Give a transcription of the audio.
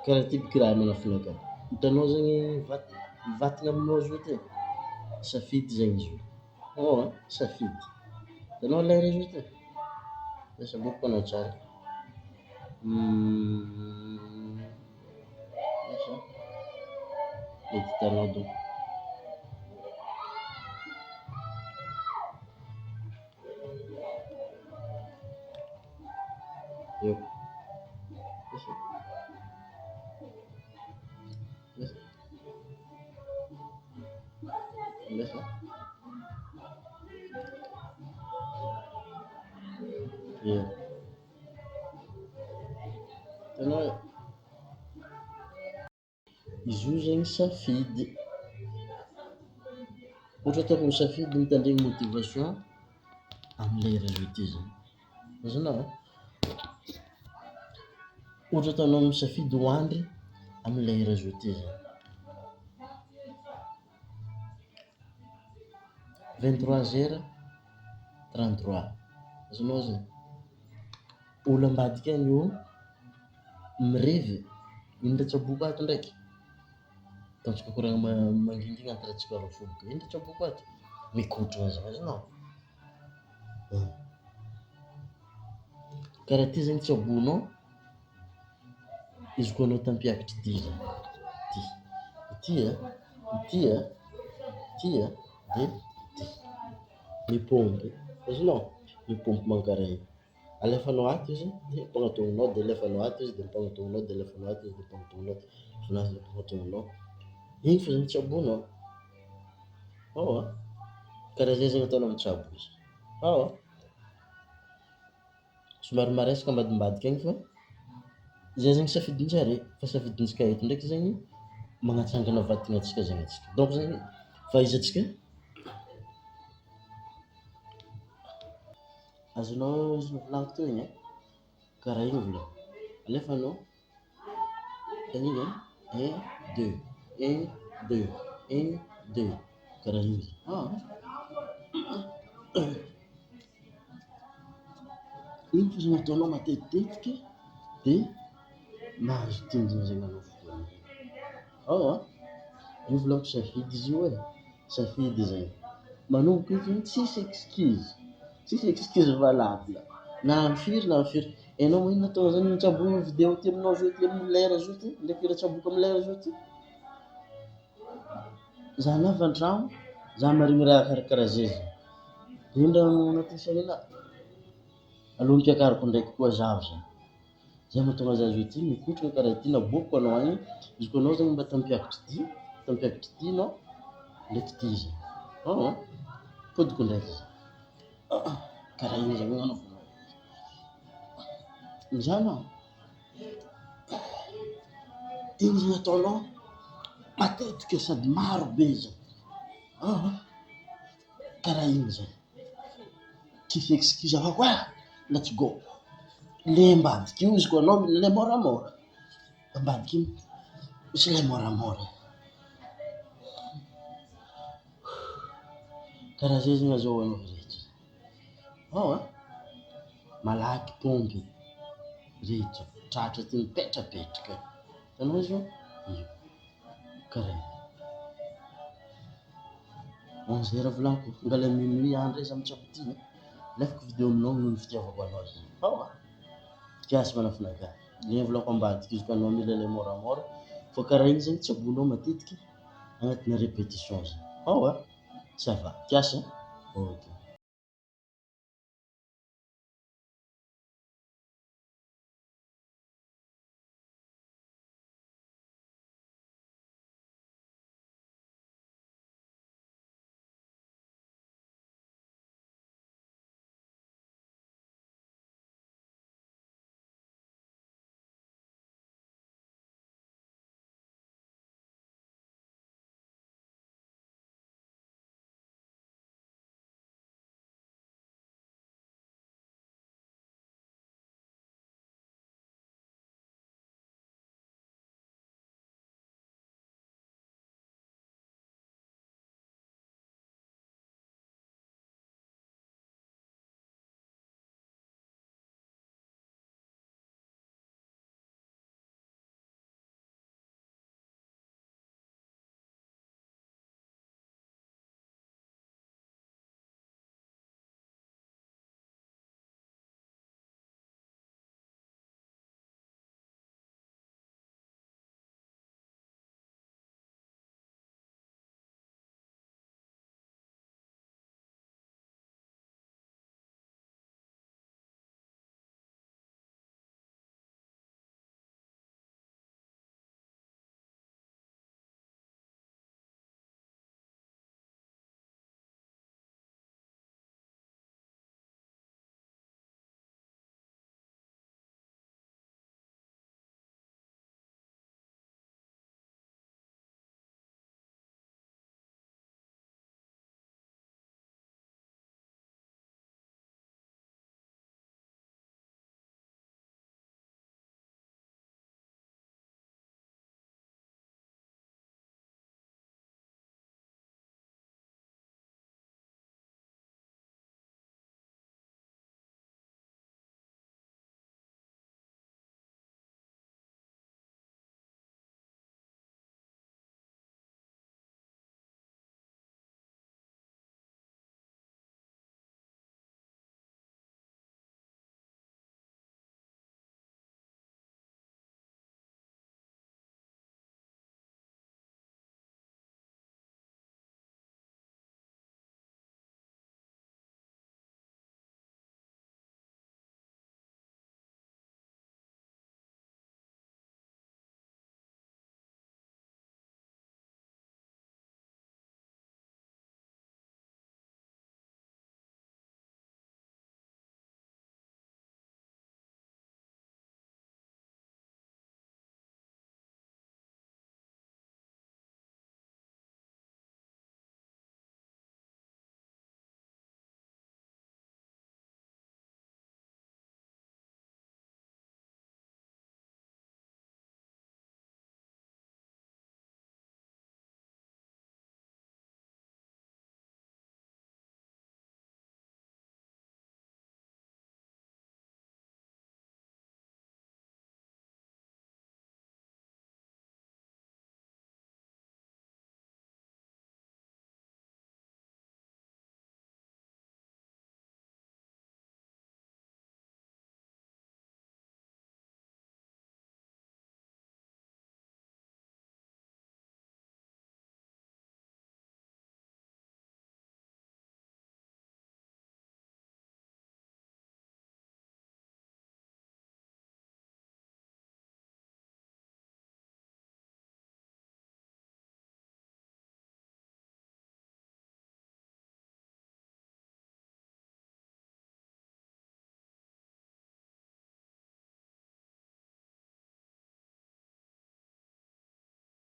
Karaha ty biky raha manafina ka. Hitanao zegny vatagna aminao izy io ty, safidy zegny izy io. Safidy. Hitanao lera izy io ty? Lasa boko anao tsara. Asa? Mety hitanao donko. Eo. Asa? Asa? Asa? Eo. Hitanao izy io zegny safidy. Ohatra ataoko misafidy mitandregny motivation amin'ny lera izy io ty zany. Azonao? Ohatra ataonao misafidy hoandry amin'ny lera izy io ty zany. 23h33. Azonao zany? Olo ambadika any io mirevy indra tsaboako ato ndraiky. Ataontsika koragna mangingina entre antsika roa fobika. Indra tsaboako ato. Mikotrana zany azonao? Karaha ty zegny tsaboanao izy koa anao tampiakitry ty zany. Ty, de ty. Mipômpy, azonao? Mipômpy mankaraha igny. Alefanao ato izy de ampagnatognonao de alefanao ato izy de ampagnatognonao de alefanao ato izy de ampagnatognonao. Alefanao ato de ampagnatognonao. Igny fô zany tsaboanao. Karaha zay zegny ataonao mitsabo izy. Somary maresaka ambadimbadika agny fa zay zegny safidin-jare. Fa safidintsika eto ndraiky zegny magnatsangana vatanantsika zegny atsika. Donc zegny fahaizantsika azonao izy novolaniko teo igny karaha igny vôla. Alefanao tanigny 1 2 1 2 1 2 karaha igny. Igny fô zany ataonao matetitetiky de mahazo tindrony zegny anao voalohany. Io volaniko safidy izy io safidy zay. Manomboka izy tsisy excuse valable. Na firy. Enao moa ino natao zany nitsaboana vidéo ty aminao zio ty amin'ny lera zio ty, ndraiky raha-tsaboako amin'ny lera zio ty. Zaho anavy an-tragno, zaho marigny raha karakaraha zay zany. Indra nampiasagny anahy. Aleo ampiakariko ndraiky koa zaho zany. Zay mahatonga zaho zio ty mikotrana karaha ty naboako anao agny. Izy koa anao zegny mba tampiakitry ty anao ndraiky ty zany. Podiko ndraiky zany. Karaha igny zany gn'anaovanao. Mizaha anao? Igny zany ataonao matetika sady maro be zany. Karaha igny zany. Tsisy excuse afaka let's go. Le ambadiky io izy koa anao le moramora. Ambadiky igny misy le moramora. Karaha zay zegny azahoanao rehetra. Malaky pômpy rehetra tratra ty mipetrapetraka. Hitanao izy io? Io. Karaha igny. 11h volaniko ngala minuit andro izy amitsabo ty. Alefako vidéo aminao noho ny fitiavako anao zany. Kiasy manafinaka. Le volaniko ambadiky izy koa anao mila le moramora. Fô karaha igny zegny tsaboanao matetiky agnatina répétition zany. Ça va. Kiasy. Ok.